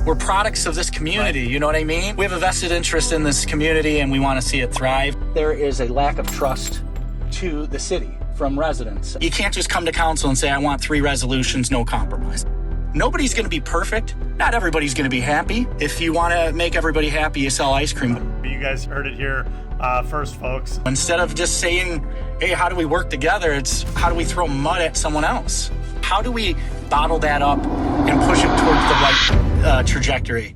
We're products of this community, you know what I mean? We have a vested interest in this community and we want to see it thrive. There is a lack of trust to the city from residents. You can't just come to council and say, I want 3 resolutions, no compromise. Nobody's going to be perfect. Not everybody's going to be happy. If you want to make everybody happy, you sell ice cream. You guys heard it here first, folks. Instead of just saying, hey, how do we work together? It's how do we throw mud at someone else? How do we bottle that up and push it towards the right trajectory?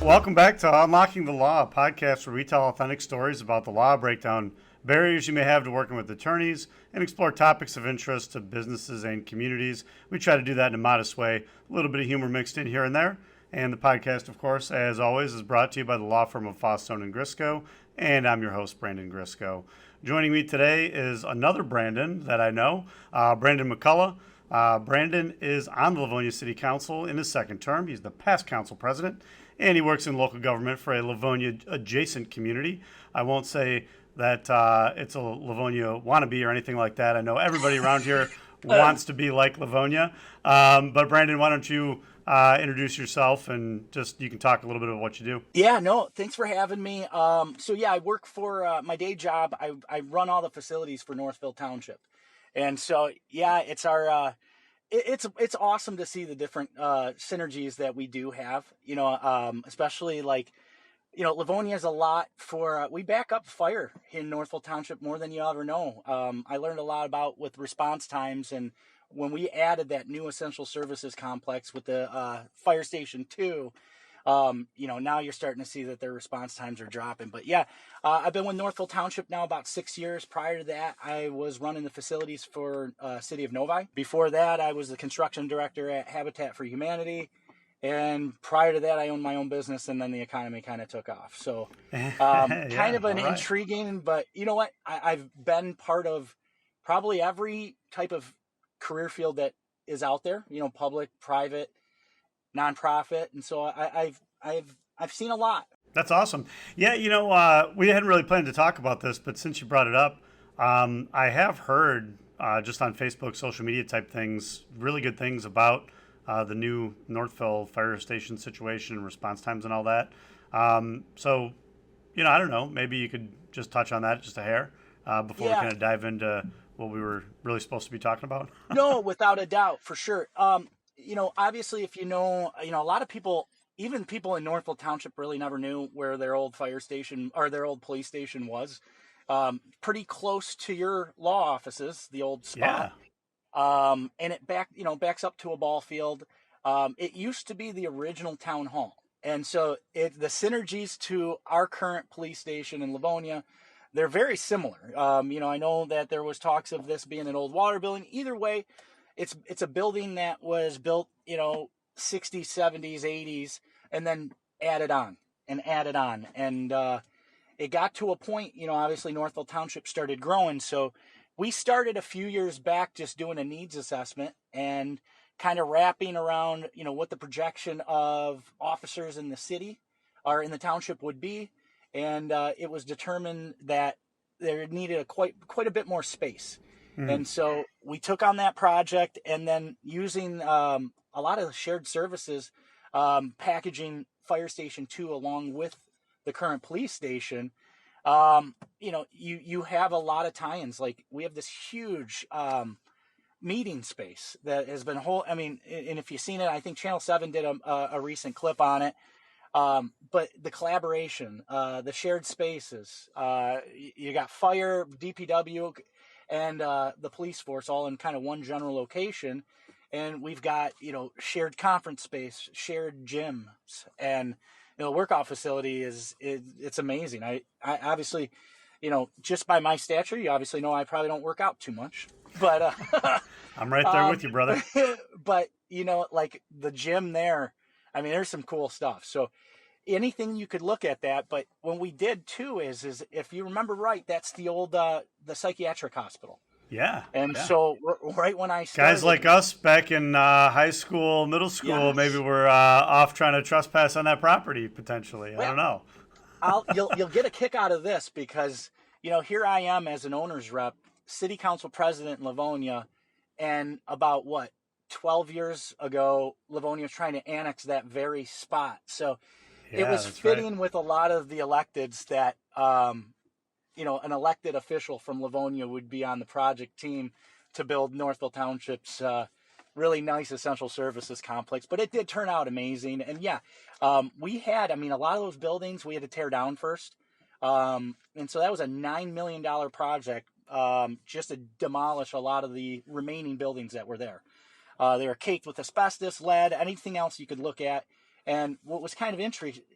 Welcome back to Unlocking the Law, a podcast where we tell authentic stories about the law, break down barriers you may have to working with attorneys, and explore topics of interest to businesses and communities. We try to do that in a modest way, a little bit of humor mixed in here and there. And the podcast, of course, as always, is brought to you by the law firm of Fosstone and Grisco, and I'm your host, Brandon Grisco. Joining me today is another Brandon that I know, Brandon McCullough. Brandon is on the Livonia City Council in his second term. He's the past council president, and he works in local government for a Livonia-adjacent community. I won't say that it's a Livonia wannabe or anything like that. I know everybody around here wants to be like Livonia. But Brandon, why don't you introduce yourself and just you can talk a little bit about what you do. Yeah, no, thanks for having me. I work for my day job. I run all the facilities for Northville Township. And so, yeah, it's our it's awesome to see the different synergies that we do have, especially like, Livonia is a lot for, we back up fire in Northville Township more than you ever know. I learned a lot about with response times, and when we added that new essential services complex with the fire station 2, now you're starting to see that their response times are dropping. But yeah, I've been with Northville Township now about 6 years. Prior to that, I was running the facilities for City of Novi. Before that, I was the construction director at Habitat for Humanity. And prior to that, I owned my own business, and then the economy kind of took off. So kind of an intriguing, but you know what? I've been part of probably every type of career field that is out there, public, private, nonprofit. And so I've seen a lot. That's awesome. Yeah. We hadn't really planned to talk about this, but since you brought it up, I have heard just on Facebook, social media type things, really good things about the new Northville fire station situation and response times and all that. So, I don't know, maybe you could just touch on that just a hair before we kind of dive into what we were really supposed to be talking about. No, without a doubt, for sure. Obviously, if a lot of people, even people in Northville Township really never knew where their old fire station or their old police station was. Pretty close to your law offices, the old spot. Yeah. And it backs up to a ball field. It used to be the original town hall. And so the synergies to our current police station in Livonia, they're very similar. I know that there was talks of this being an old water building. Either way, it's a building that was built, 60s, 70s, 80s, and then added on. And it got to a point, obviously Northville Township started growing. So we started a few years back just doing a needs assessment and kind of wrapping around, what the projection of officers in the city or in the township would be. And it was determined that there needed quite a bit more space. Mm. And so we took on that project, and then using a lot of shared services, packaging Fire Station 2 along with the current police station, you have a lot of tie-ins. Like we have this huge meeting space that has been and if you've seen it, I think Channel 7 did a recent clip on it. But the collaboration, the shared spaces, you got fire, DPW, and the police force all in kind of one general location. And we've got, shared conference space, shared gyms, and the workout facility it's amazing. I obviously, just by my stature, you obviously know I probably don't work out too much, but I'm right there with you, brother. But like the gym there, there's some cool stuff. So anything you could look at that. But when we did too is if you remember right, that's the old the psychiatric hospital. Yeah. And so right when I started, guys like us back in high school, middle school, yes. Maybe we're off trying to trespass on that property potentially. I don't know. You'll get a kick out of this because here I am as an owner's rep, city council president in Livonia, and about 12 years ago, Livonia was trying to annex that very spot. So it Yeah, was that's right. fitting with a lot of the electeds that, an elected official from Livonia would be on the project team to build Northville Township's really nice essential services complex. But it did turn out amazing. And yeah, we had, a lot of those buildings we had to tear down first. And so that was a $9 million project just to demolish a lot of the remaining buildings that were there. They were caked with asbestos, lead, anything else you could look at. And what was kind of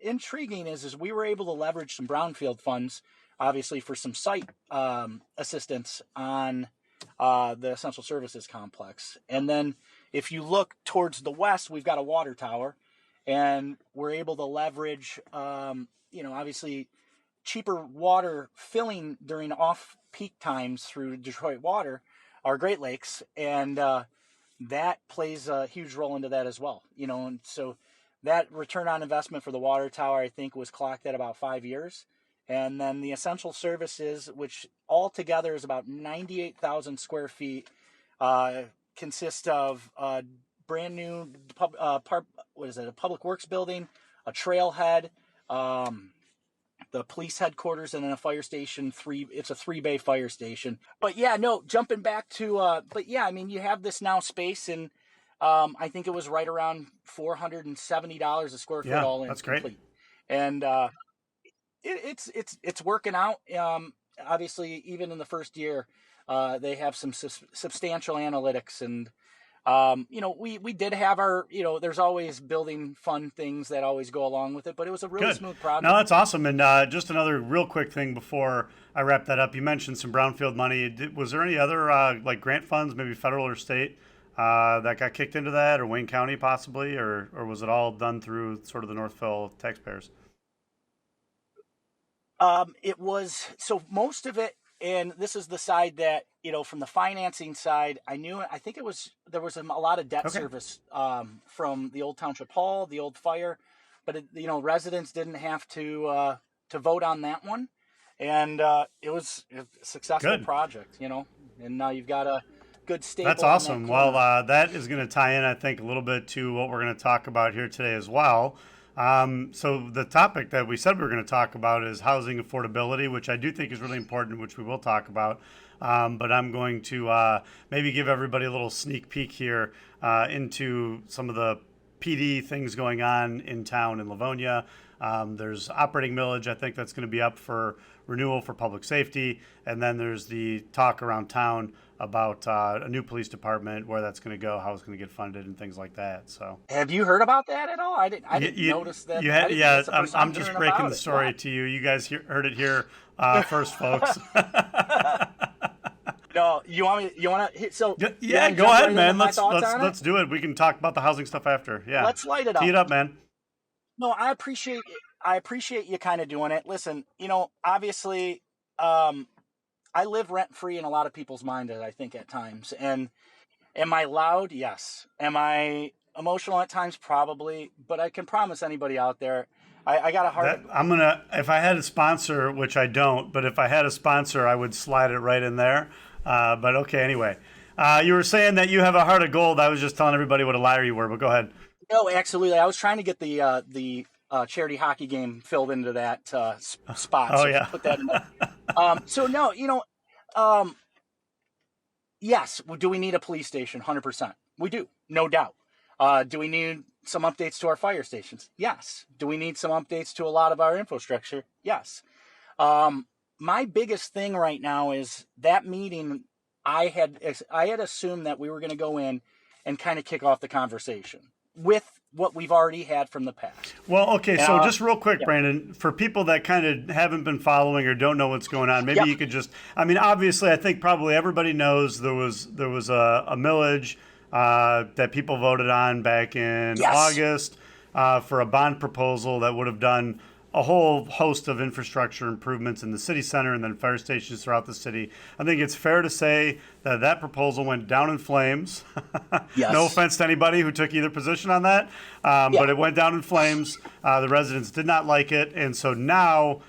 intriguing is we were able to leverage some Brownfield funds, obviously, for some site assistance on the essential services complex. And then if you look towards the west, we've got a water tower, and we're able to leverage, obviously, cheaper water filling during off-peak times through Detroit Water, our Great Lakes, and that plays a huge role into that as well. And so that return on investment for the water tower, I think, was clocked at about 5 years. And then the essential services, which altogether is about 98,000 square feet, consist of a brand new a public works building, a trailhead, the police headquarters, and then a fire station. It's a 3-bay fire station. But yeah, no, jumping back to, you have this now space, and I think it was right around $470 a square foot, Yeah, all in that's complete. great. And it's working out. Obviously, even in the first year, they have some substantial analytics, and we did have our, there's always building fun things that always go along with it, but it was a really Good. smooth project. No, that's awesome. And just another real quick thing before I wrap that up. You mentioned some Brownfield money. Was there any other like grant funds, maybe federal or state, that got kicked into that, or Wayne County possibly, or was it all done through sort of the Northville taxpayers? It was, so most of it, and this is the side that, from the financing side, I think there was a lot of debt Okay. service from the old township hall, the old fire, but residents didn't have to vote on that one. And it was a successful Good. project, and now you've got a good staple. That's awesome. Well, that is going to tie in, I think, a little bit to what we're going to talk about here today as well. So the topic that we said we were going to talk about is housing affordability, which I do think is really important, which we will talk about. But I'm going to maybe give everybody a little sneak peek here into some of the PD things going on in town in Livonia. There's operating millage, I think that's going to be up for renewal for public safety. And then there's the talk around town about a new police department, where that's going to go, how it's going to get funded, and things like that. So, have you heard about that at all? I didn't notice that. I'm just breaking the story to you. You guys heard it here first, folks. No, you want to? So yeah, go ahead, man. Let's do it. We can talk about the housing stuff after. Yeah, let's light it up. Tee it up, man. No, I appreciate you kind of doing it. Listen, obviously, I live rent-free in a lot of people's minds, I think, at times. And am I loud? Yes. Am I emotional at times? Probably. But I can promise anybody out there, I got a heart. If I had a sponsor, which I don't, but if I had a sponsor, I would slide it right in there. But okay, anyway. You were saying that you have a heart of gold. I was just telling everybody what a liar you were, but go ahead. No, absolutely. I was trying to get the charity hockey game filled into that spot. Oh, so yeah. Put that in there. So no, yes. Do we need a police station? 100%. We do, no doubt. Do we need some updates to our fire stations? Yes. Do we need some updates to a lot of our infrastructure? Yes. My biggest thing right now is that meeting. I had assumed that we were going to go in and kind of kick off the conversation with what we've already had from the past. Well, okay, so just real quick, yeah. Brandon, for people that kind of haven't been following or don't know what's going on, maybe you could just, obviously, I think probably everybody knows there was a millage that people voted on back in August for a bond proposal that would have done a whole host of infrastructure improvements in the city center and then fire stations throughout the city. I think it's fair to say that that proposal went down in flames. Yes. No offense to anybody who took either position on that, but it went down in flames. The residents did not like it. And so now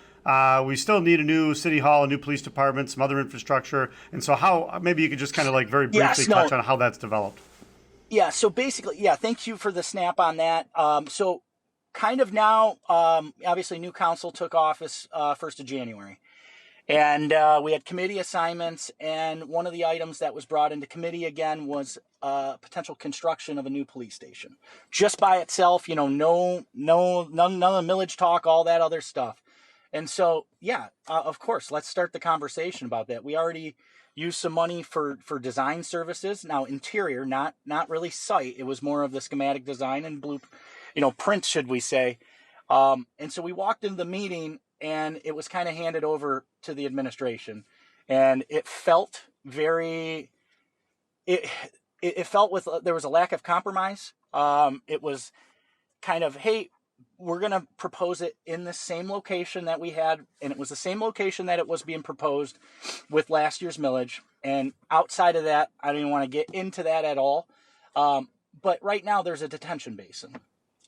We still need a new city hall, a new police department, some other infrastructure. And so how, maybe you could just kind of like very briefly Yes, no, touch on how that's developed. yeah. So basically, yeah. Thank you for the snap on that. So kind of now, obviously, new council took office 1st of January. And we had committee assignments, and one of the items that was brought into committee again was potential construction of a new police station. Just by itself, none of the millage talk, all that other stuff. And so, yeah, of course, let's start the conversation about that. We already used some money for design services. Now, interior, not really site. It was more of the schematic design and print, should we say. And so we walked into the meeting, and it was kind of handed over to the administration, and it felt very, it felt there was a lack of compromise. It was kind of, hey, we're going to propose it in the same location that we had, and it was the same location that it was being proposed with last year's millage. And outside of that, I don't even want to get into that at all. But right now there's a detention basin,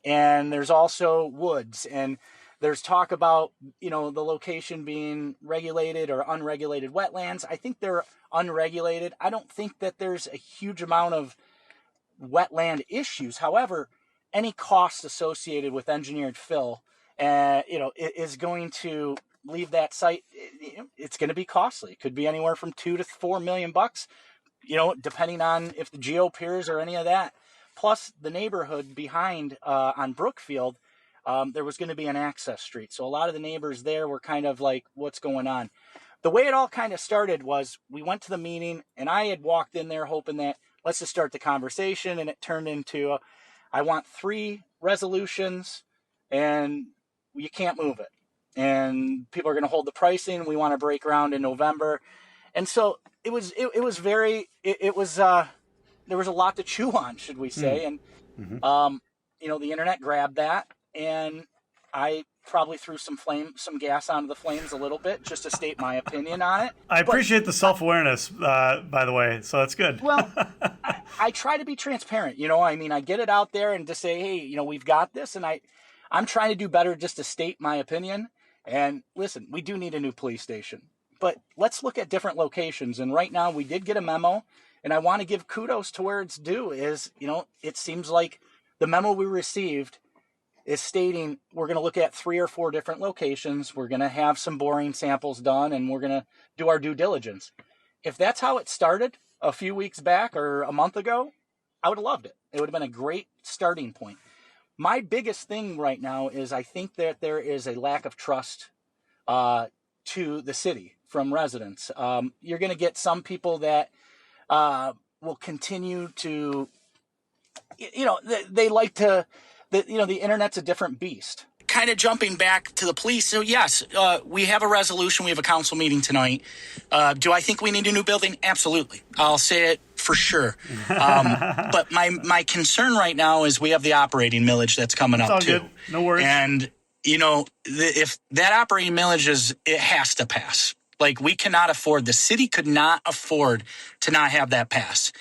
and there's also woods, and there's talk about, the location being regulated or unregulated wetlands. I think they're unregulated. I don't think that there's a huge amount of wetland issues. However, any cost associated with engineered fill, is going to leave that site. It's going to be costly. It could be anywhere from $2 to $4 million, depending on if the geo piers or any of that. Plus, the neighborhood behind on Brookfield, there was going to be an access street. So a lot of the neighbors there were kind of like, what's going on? The way it all kind of started was we went to the meeting, and I had walked in there hoping that let's just start the conversation, and it turned into, I want 3 resolutions, and you can't move it. And people are going to hold the pricing. We want to break ground in November. And so it was there was a lot to chew on, should we say. And, the internet grabbed that, and I probably threw some gas onto the flames a little bit just to state my opinion on it. I appreciate the self-awareness, by the way. So that's good. Well, I try to be transparent. I get it out there and to say, hey, we've got this. And I'm trying to do better just to state my opinion. And listen, we do need a new police station. But let's look at different locations. And right now we did get a memo. And I want to give kudos to where it's due is, it seems like the memo we received is stating we're going to look at 3 or 4 different locations. We're going to have some boring samples done, and we're going to do our due diligence. If that's how it started a few weeks back or a month ago, I would have loved it. It would have been a great starting point. My biggest thing right now is I think that there is a lack of trust to the city from residents. You're going to get some people that will continue to, they like to, the internet's a different beast. Kind of jumping back to the police. So yes, we have a resolution. We have a council meeting tonight. Do I think we need a new building? Absolutely. I'll say it for sure. But my concern right now is we have the operating millage that's coming up too. Good. No worries. And if that operating millage it has to pass. Like we cannot afford, the city could not afford to not have that pass.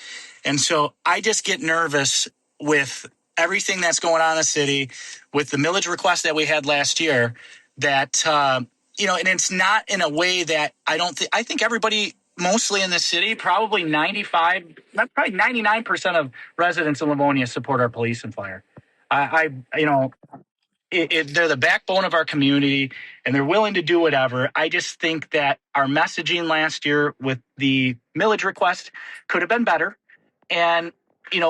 And so I just get nervous with everything that's going on in the city, with the millage request that we had last year, that, and it's not in a way that I think everybody mostly in the city, probably 99% of residents in Livonia support our police and fire. They're the backbone of our community, and they're willing to do whatever. I just think that our messaging last year with the millage request could have been better. And,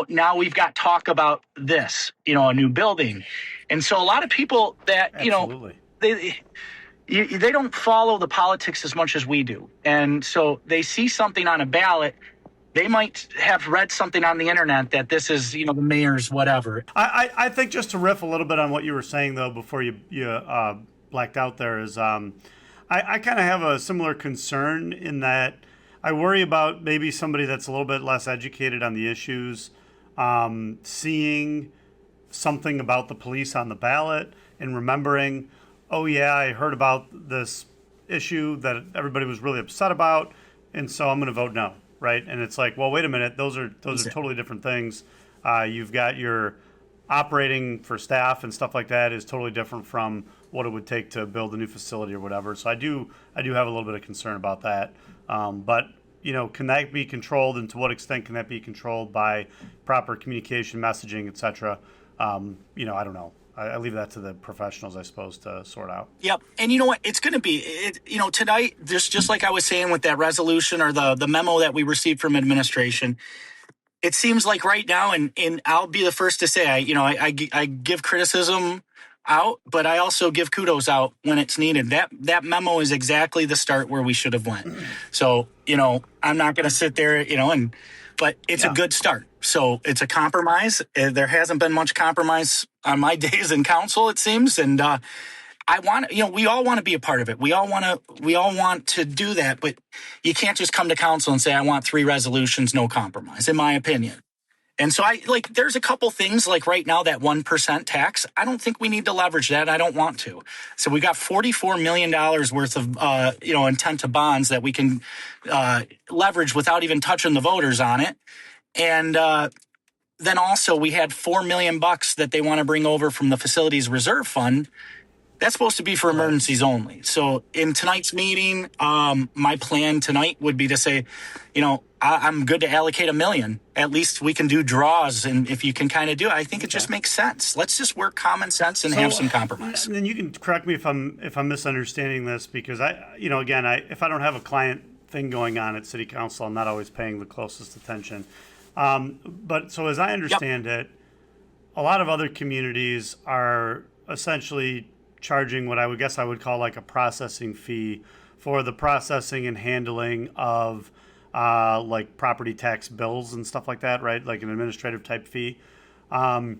now we've got talk about this, a new building. And so a lot of people that, Absolutely. They don't follow the politics as much as we do. And so they see something on a ballot. They might have read something on the internet that this is, the mayor's whatever. I think just to riff a little bit on what you were saying, though, before you blacked out there is I kind of have a similar concern in that I worry about maybe somebody that's a little bit less educated on the issues seeing something about the police on the ballot and remembering, oh, yeah, I heard about this issue that everybody was really upset about, and so I'm going to vote no. Right. And it's like, well, wait a minute. Those are totally different things. You've got your operating for staff and stuff like that is totally different from what it would take to build a new facility or whatever. So I do have a little bit of concern about that. But can that be controlled, and to what extent can that be controlled by proper communication, messaging, etc.? I don't know. I leave that to the professionals, I suppose, to sort out. Yep. And you know what? It's going to be, tonight, just like I was saying with that resolution or the memo that we received from administration, it seems like right now, and I'll be the first to say, I give criticism out, but I also give kudos out when it's needed. That memo is exactly the start where we should have went. So, I'm not going to sit there, but it's a good start. So it's a compromise. There hasn't been much compromise on my days in council, it seems. And we all want to be a part of it. We all want to do that, but you can't just come to council and say, I want 3 resolutions, no compromise, in my opinion. And so there's a couple things like right now, that 1% tax, I don't think we need to leverage that. I don't want to. So we got $44 million worth of, intent to bonds that we can leverage without even touching the voters on it. And then also we had $4 million that they want to bring over from the facilities reserve fund. That's supposed to be for emergencies only. So in tonight's meeting, my plan tonight would be to say, I'm good to allocate $1 million. At least we can do draws. And if you can kind of do it, I think it just makes sense. Let's just work common sense and have some compromise. And you can correct me if I'm misunderstanding this, because if I don't have a client thing going on at city council, I'm not always paying the closest attention. But so as I understand it, a lot of other communities are essentially charging what I would call like a processing fee for the processing and handling of like property tax bills and stuff like that, right? Like an administrative type fee. And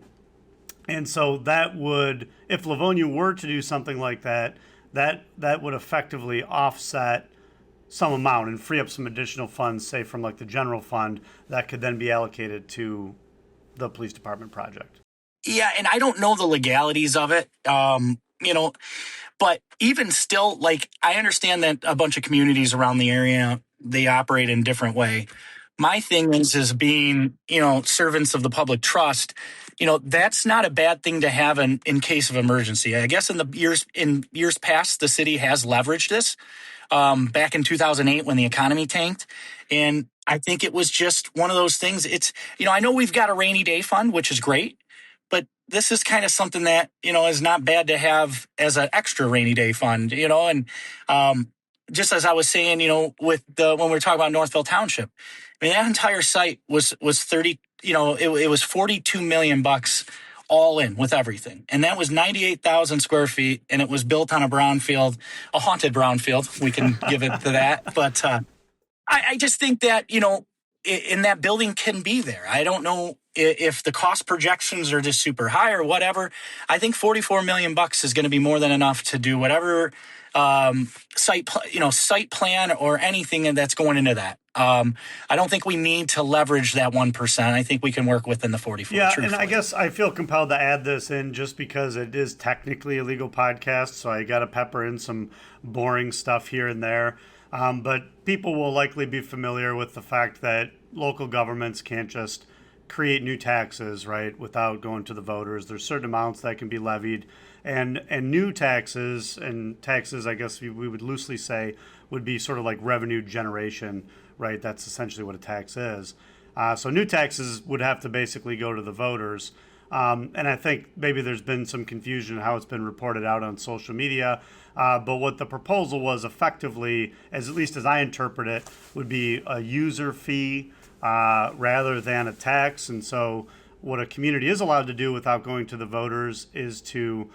so that would, if Livonia were to do something like that, that would effectively offset some amount and free up some additional funds, say from like the general fund, that could then be allocated to the police department project. Yeah, and I don't know the legalities of it. But even still, I understand that a bunch of communities around the area, they operate in a different way. My thing is being, servants of the public trust, that's not a bad thing to have in case of emergency. I guess in years past, the city has leveraged this. Back in 2008 when the economy tanked. And I think it was just one of those things. It's, I know we've got a rainy day fund, which is great, but this is kind of something that, is not bad to have as an extra rainy day fund, and just as I was saying, when we were talking about Northville Township, I mean, that entire site was 30, it was $42 million all in with everything. And that was 98,000 square feet. And it was built on a brownfield, a haunted brownfield. We can give it to that. But I just think that, in that building can be there. I don't know if the cost projections are just super high or whatever. I think $44 million is going to be more than enough to do whatever site plan or anything that's going into that. I don't think we need to leverage that 1%. I think we can work within the 44. Yeah, truthfully. And I guess I feel compelled to add this in just because it is technically a legal podcast, so I got to pepper in some boring stuff here and there. But people will likely be familiar with the fact that local governments can't just create new taxes, right, without going to the voters. There's certain amounts that can be levied. And new taxes, I guess we would loosely say, would be sort of like revenue generation, right? That's essentially what a tax is. So new taxes would have to basically go to the voters. And I think maybe there's been some confusion in how it's been reported out on social media. But what the proposal was effectively, at least as I interpret it, would be a user fee rather than a tax. And so what a community is allowed to do without going to the voters is to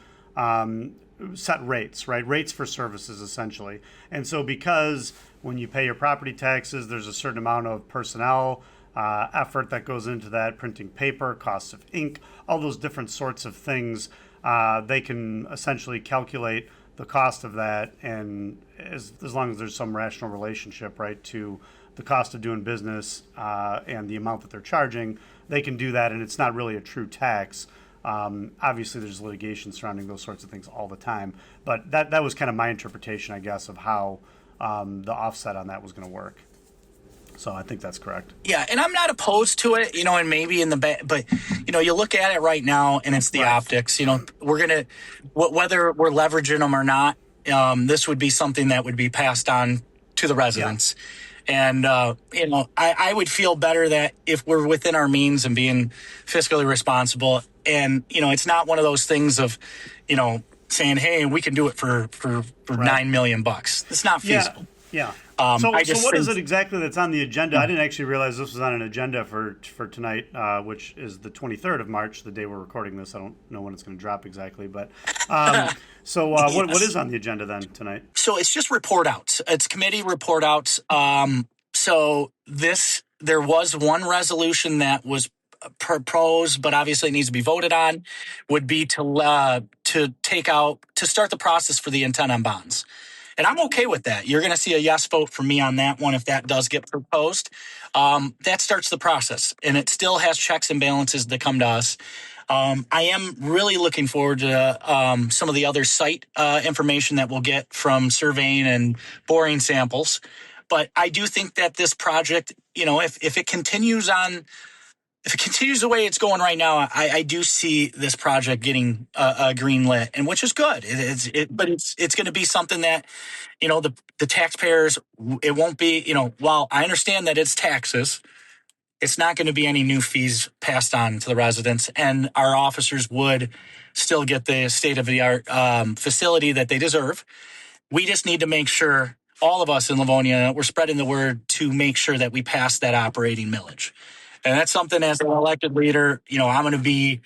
set rates, right? Rates for services, essentially. And so because when you pay your property taxes, there's a certain amount of personnel effort that goes into that, printing paper, costs of ink, all those different sorts of things, they can essentially calculate the cost of that, and as long as there's some rational relationship, right, to the cost of doing business and the amount that they're charging, they can do that, and it's not really a true tax. Obviously, there's litigation surrounding those sorts of things all the time, but that was kind of my interpretation, I guess, of how the offset on that was going to work. So I think that's correct. Yeah, and I'm not opposed to it, and maybe in the back, but you look at it right now, and it's the Right. optics. We're gonna whether we're leveraging them or not. This would be something that would be passed on to the Yeah. residents, and I would feel better that if we're within our means and being fiscally responsible, and it's not one of those things of, saying, hey, we can do it for Right. $9 million. It's not Yeah. feasible. Yeah. So, I so just what is think. it exactly that's on the agenda? I didn't actually realize this was on an agenda for tonight, which is the 23rd of March, the day we're recording this. I don't know when it's going to drop exactly, but what Yes. is on the agenda then tonight? So it's just report outs. It's committee report outs. So there was one resolution that was proposed, but obviously it needs to be voted on. Would be to start the process for the intent on bonds. And I'm okay with that. You're going to see a yes vote from me on that one if that does get proposed. That starts the process, and it still has checks and balances that come to us. I am really looking forward to some of the other site information that we'll get from surveying and boring samples. But I do think that this project, if it continues the way it's going right now, I do see this project getting a green lit, and which is good. But it's going to be something that the taxpayers. It won't be while I understand that it's taxes, it's not going to be any new fees passed on to the residents, and our officers would still get the state of the art facility that they deserve. We just need to make sure all of us in Livonia, we're spreading the word to make sure that we pass that operating millage. And that's something as an elected leader, I'm going to be,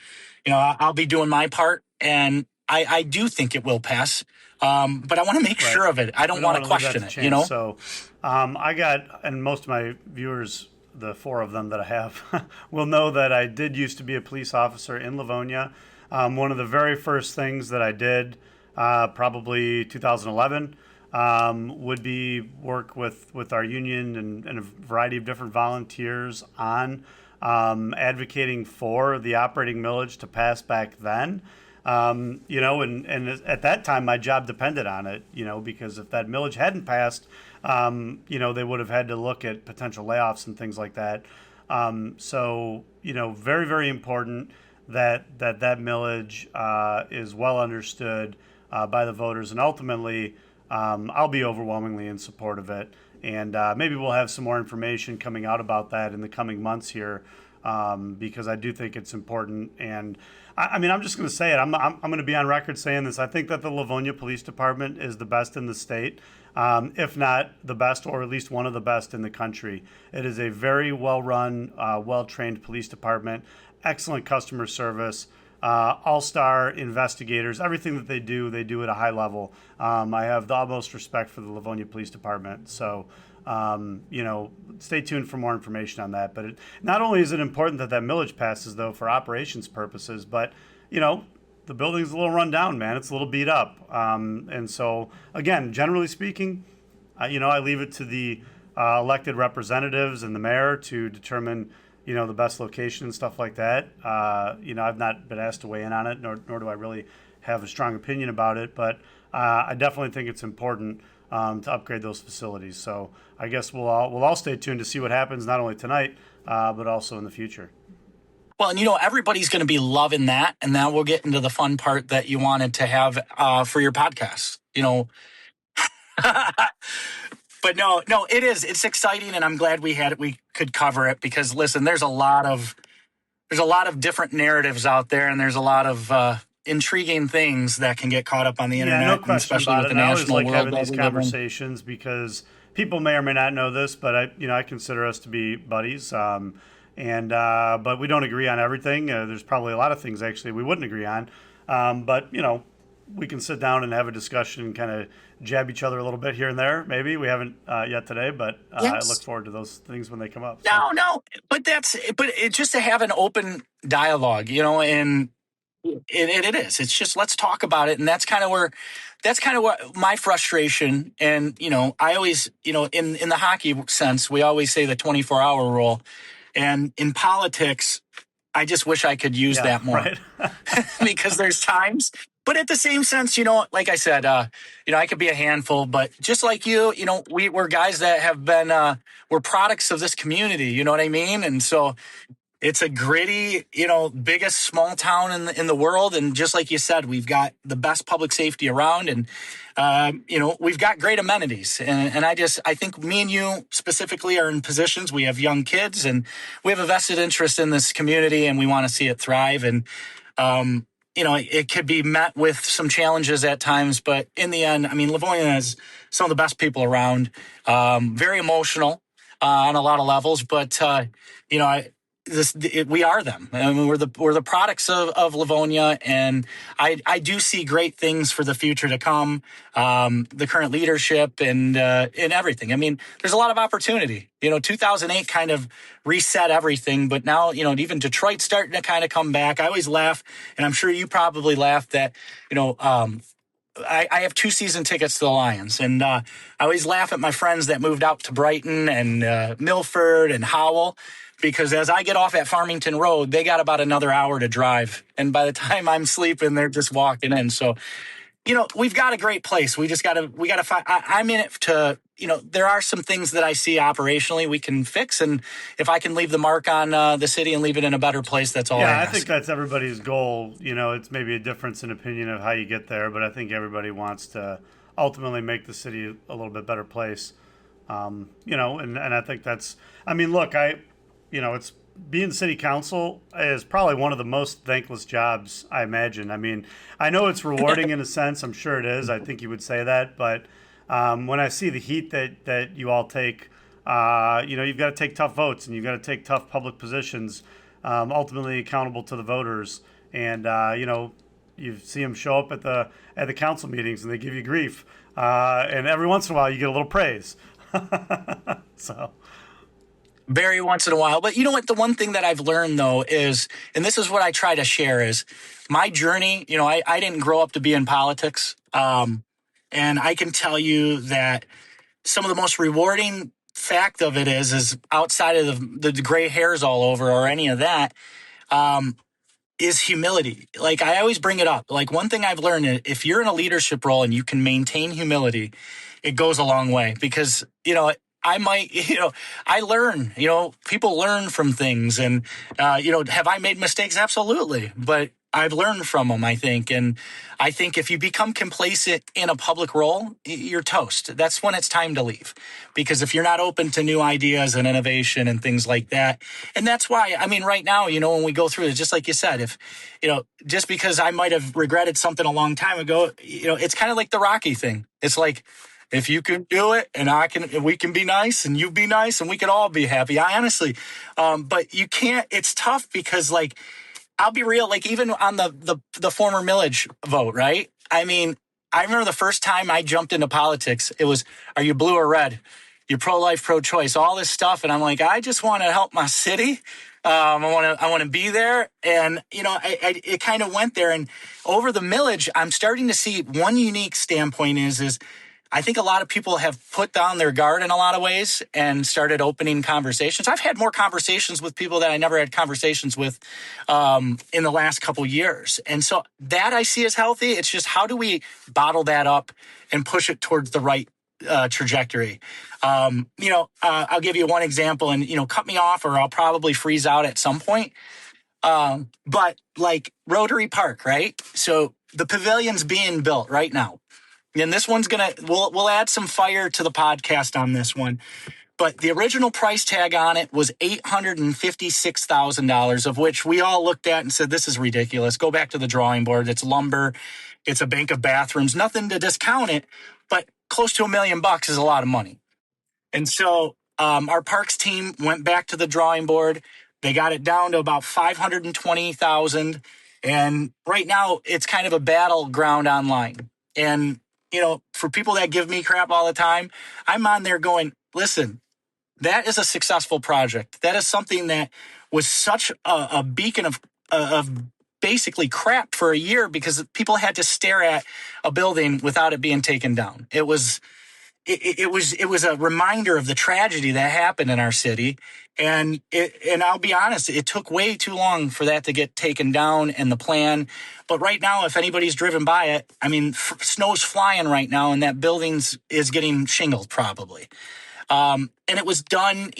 I'll be doing my part. And I do think it will pass. But I want to make Right. sure of it. I We don't don't want want to to leave that question to it, chance. So, I got, and most of my viewers, the four of them that I have, will know that I did used to be a police officer in Livonia. One of the very first things that I did, probably 2011, would be work with our union and a variety of different volunteers on advocating for the operating millage to pass back then. And at that time, my job depended on it, because if that millage hadn't passed, they would have had to look at potential layoffs and things like that. Very, very important that millage is well understood by the voters, and ultimately, I'll be overwhelmingly in support of it. And maybe we'll have some more information coming out about that in the coming months here, because I do think it's important. And I mean, I'm just going to say it. I'm going to be on record saying this. I think that the Livonia Police Department is the best in the state, if not the best, or at least one of the best in the country. It is a very well-run, well-trained police department, excellent customer service, all-star investigators. Everything that they do at a high level. I have the utmost respect for the Livonia Police Department. So, stay tuned for more information on that. But not only is it important that millage passes, though, for operations purposes, but, the building's a little run down, man. It's a little beat up. And so, again, generally speaking, I leave it to the elected representatives and the mayor to determine the best location and stuff like that. I've not been asked to weigh in on it, nor do I really have a strong opinion about it, but I definitely think it's important to upgrade those facilities. So I guess we'll all stay tuned to see what happens, not only tonight, but also in the future. Well, and everybody's going to be loving that. And now we'll get into the fun part that you wanted to have for your podcast, But no, it's exciting, and I'm glad we could cover it, because listen, there's a lot of different narratives out there, and there's a lot of intriguing things that can get caught up on the Yeah, internet, no and question especially about with it. the And I always national like world having that these we live in. conversations because people may or may not know this, but I consider us to be buddies. But we don't agree on everything. There's probably a lot of things actually we wouldn't agree on. But we can sit down and have a discussion and kind of jab each other a little bit here and there. Maybe we haven't yet today, but I look Yes. forward to those things when they come up. So. No, but just to have an open dialogue, and it is. It's just, let's talk about it, and that's kind of what my frustration. And I always, in the hockey sense, we always say the 24-hour rule, and in politics, I just wish I could use Yeah, that more. right. Because there's times But at the same sense, like I said, I could be a handful, but just like we're guys that have been, we're products of this community. You know what I mean? And so it's a gritty, biggest small town in the world. And just like you said, we've got the best public safety around, and we've got great amenities. And I think me and you specifically are in positions. We have young kids, and we have a vested interest in this community, and we want to see it thrive. And it could be met with some challenges at times, but in the end, I mean, Livonia has some of the best people around. Very emotional on a lot of levels, but we are them. I mean, we're the products of Livonia, and I do see great things for the future to come. The current leadership and everything. I mean, there's a lot of opportunity. 2008 kind of reset everything, but now even Detroit's starting to kind of come back. I always laugh, and I'm sure you probably laugh that I have 2 season tickets to the Lions, and I always laugh at my friends that moved out to Brighton and Milford and Howell, because as I get off at Farmington Road, they got about another hour to drive. And by the time I'm sleeping, they're just walking in. So, we've got a great place. We got to find, I'm in it to, there are some things that I see operationally we can fix. And if I can leave the mark on the city and leave it in a better place, that's all I ask. I think that's everybody's goal. It's maybe a difference in opinion of how you get there, but I think everybody wants to ultimately make the city a little bit better place. And I think that's, look, it's being city council is probably one of the most thankless jobs, I imagine. I know it's rewarding in a sense. I'm sure it is. I think you would say that. But when I see the heat that you all take, you've got to take tough votes, and you've got to take tough public positions, ultimately accountable to the voters. And, you see them show up at the council meetings, and they give you grief. And every once in a while, you get a little praise. So... very once in a while. But you know what? The one thing that I've learned, though, is, and this is what I try to share, is my journey. I didn't grow up to be in politics. And I can tell you that some of the most rewarding fact of it is outside of the gray hairs all over or any of that, is humility. Like, I always bring it up. Like, one thing I've learned is if you're in a leadership role and you can maintain humility, it goes a long way, because, I might, I learn, people learn from things, and, have I made mistakes? Absolutely. But I've learned from them, I think. And I think if you become complacent in a public role, you're toast. That's when it's time to leave, because if you're not open to new ideas and innovation and things like that. And that's why, right now, when we go through it, just like you said, if, just because I might have regretted something a long time ago, it's kind of like the Rocky thing. It's like, if you can do it, and we can be nice, and you be nice, and we could all be happy. I honestly, but you can't. It's tough because, like, I'll be real. Like, even on the former Millage vote, right? I remember the first time I jumped into politics. It was, are you blue or red? You're pro-life, pro-choice, all this stuff, and I'm like, I just want to help my city. I want to be there, and it kind of went there. And over the Millage, I'm starting to see one unique standpoint is. I think a lot of people have put down their guard in a lot of ways and started opening conversations. I've had more conversations with people that I never had conversations with in the last couple years. And so that I see as healthy. It's just, how do we bottle that up and push it towards the right trajectory? I'll give you one example, and, cut me off or I'll probably freeze out at some point. But like Rotary Park, right? So the pavilion's being built right now. And this one's we'll add some fire to the podcast on this one. But the original price tag on it was $856,000, of which we all looked at and said, this is ridiculous. Go back to the drawing board. It's lumber. It's a bank of bathrooms. Nothing to discount it, but close to $1 million is a lot of money. And so our parks team went back to the drawing board. They got it down to about $520,000. And right now it's kind of a battleground online. And for people that give me crap all the time, I'm on there going, listen, that is a successful project. That is something that was such a beacon of basically crap for a year, because people had to stare at a building without it being taken down. It was it was a reminder of the tragedy that happened in our city. And I'll be honest, it took way too long for that to get taken down and the plan. But right now, if anybody's driven by it, I mean, snow's flying right now, and that building's is getting shingled probably. And it was done,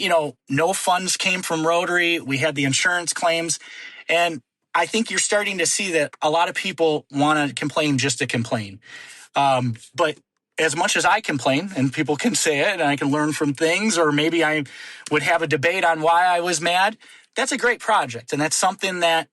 no funds came from Rotary. We had the insurance claims. And I think you're starting to see that a lot of people want to complain just to complain. But as much as I complain, and people can say it, and I can learn from things, or maybe I would have a debate on why I was mad, that's a great project. And that's something that,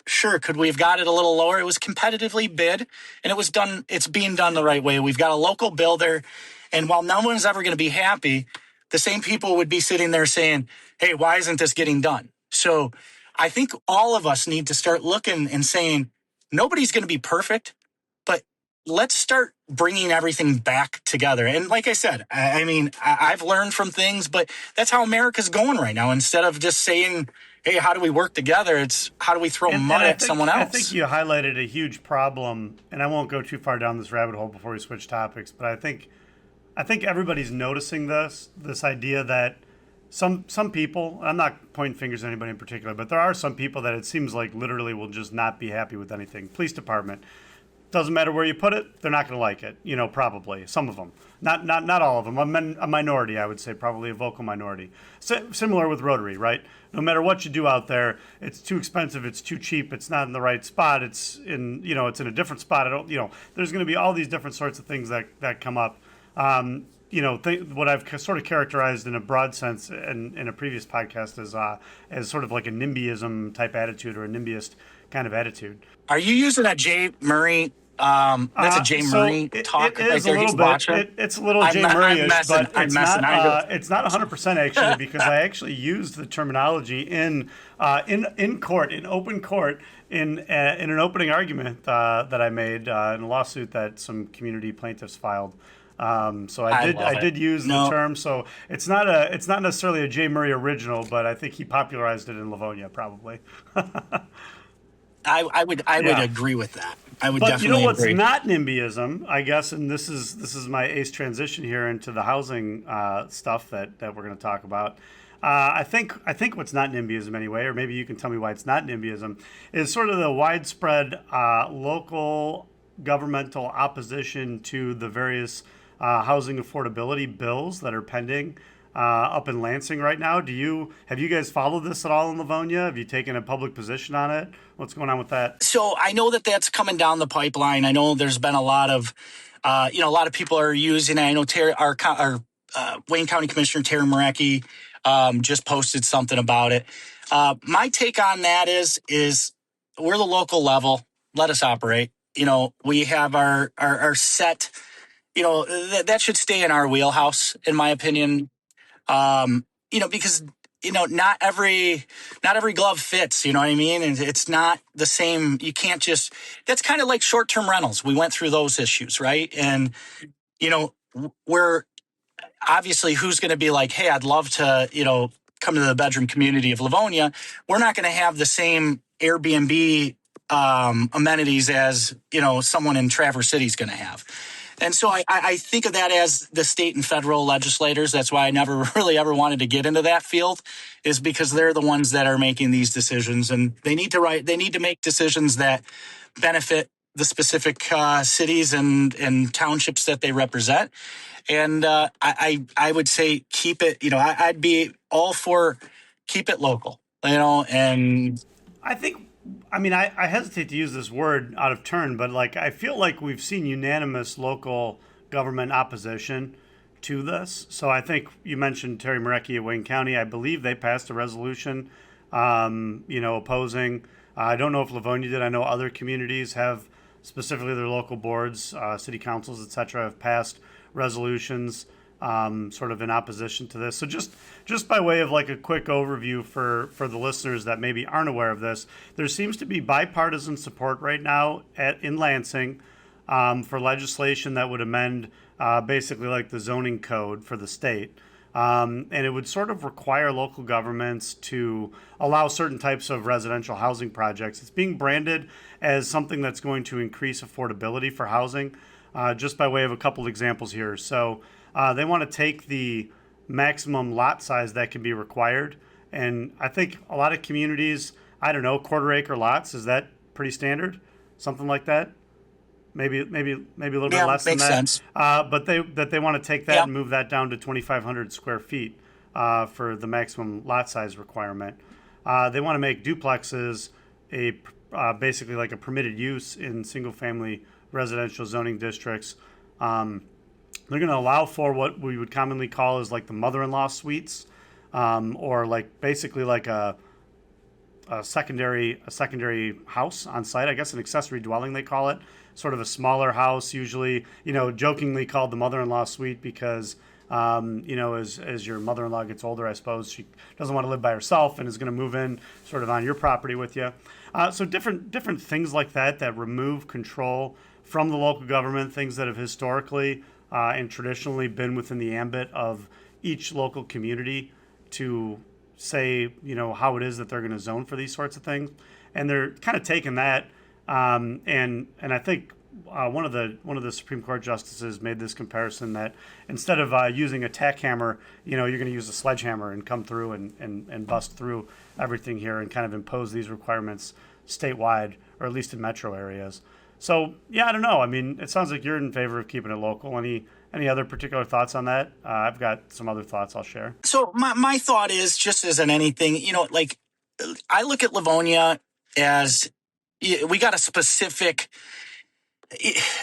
sure, could we have got it a little lower? It was competitively bid, and it was done. It's being done the right way. We've got a local builder. And while no one's ever going to be happy, the same people would be sitting there saying, hey, why isn't this getting done? So I think all of us need to start looking and saying, nobody's going to be perfect, but let's start bringing everything back together. And like I said, I mean, I've learned from things, but that's how America's going right now. Instead of just saying, hey, how do we work together? It's how do we throw mud at someone else? I think you highlighted a huge problem, and I won't go too far down this rabbit hole before we switch topics, but I think everybody's noticing this idea that some people, I'm not pointing fingers at anybody in particular, but there are some people that it seems like literally will just not be happy with anything. Police department, doesn't matter where you put it, they're not going to like it. Probably some of them, not all of them. A minority, I would say, probably a vocal minority. Similar with Rotary, right? No matter what you do out there, it's too expensive, it's too cheap, it's not in the right spot, it's in a different spot. There's going to be all these different sorts of things that come up. What I've sort of characterized in a broad sense in a previous podcast as sort of like a NIMBYism type attitude, or a NIMBYist kind of attitude. Are you using that Jay Murray? That's a Jay Murray talk. It is a little bit. It's a little Jay Murray-ish, but it's not 100% actually, because I actually used the terminology in court, in open court, in an opening argument that I made in a lawsuit that some community plaintiffs filed. So I did use the term. So it's not necessarily a Jay Murray original, but I think he popularized it in Livonia probably. I would agree with that. I would but definitely what's agree. not NIMBYism, I guess, and this is my ace transition here into the housing stuff that we're going to talk about. I think what's not NIMBYism anyway, or maybe you can tell me why it's not NIMBYism, is sort of the widespread local governmental opposition to the various housing affordability bills that are pending up in Lansing right now. Have you guys followed this at all in Livonia? Have you taken a public position on it? What's going on with that? So I know that that's coming down the pipeline. I know there's been a lot of, a lot of people are using it. I know our Wayne County Commissioner Terry Marecki just posted something about it. My take on that is we're the local level. Let us operate. We have our set. That should stay in our wheelhouse, in my opinion. Because not every glove fits. You know what I mean? And it's not the same. You can't just. That's kind of like short-term rentals. We went through those issues, right? And we're obviously, who's going to be like, hey, I'd love to, come to the bedroom community of Livonia. We're not going to have the same Airbnb amenities as someone in Traverse City is going to have. And so I think of that as the state and federal legislators. That's why I never really ever wanted to get into that field, is because they're the ones that are making these decisions, and they need to make decisions that benefit the specific cities and townships that they represent. And I would say keep it. I'd be all for keep it local. And I think. I mean, I hesitate to use this word out of turn, but I feel like we've seen unanimous local government opposition to this. So I think you mentioned Terry Marecki at Wayne County. I believe they passed a resolution, opposing. I don't know if Livonia did. I know other communities have, specifically their local boards, city councils, et cetera, have passed resolutions sort of in opposition to this. So just by way of a quick overview for the listeners that maybe aren't aware of this, there seems to be bipartisan support right now in Lansing for legislation that would amend basically the zoning code for the state. And it would sort of require local governments to allow certain types of residential housing projects. It's being branded as something that's going to increase affordability for housing, just by way of a couple examples here. So They want to take the maximum lot size that can be required. And I think a lot of communities, I don't know, quarter acre lots, is that pretty standard? Something like that? Maybe a little bit Yeah, less than makes that. sense. But they want to take that Yeah. and move that down to 2,500 square feet for the maximum lot size requirement. They want to make duplexes a basically like a permitted use in single family residential zoning districts. They're going to allow for what we would commonly call as like the mother-in-law suites, or like basically like a secondary house on site. I guess an accessory dwelling they call it. Sort of a smaller house, usually jokingly called the mother-in-law suite because as your mother-in-law gets older, I suppose she doesn't want to live by herself and is going to move in sort of on your property with you. So different things like that remove control from the local government, things that have historically and traditionally been within the ambit of each local community to say, how it is that they're going to zone for these sorts of things, and they're kind of taking that, and I think one of the Supreme Court justices made this comparison that instead of using a tack hammer, you're going to use a sledgehammer and come through and bust through everything here and kind of impose these requirements statewide, or at least in metro areas. So yeah, I don't know. I mean, it sounds like you're in favor of keeping it local. Any other particular thoughts on that? I've got some other thoughts I'll share. So my thought is, just as in anything, like I look at Livonia as we got a specific.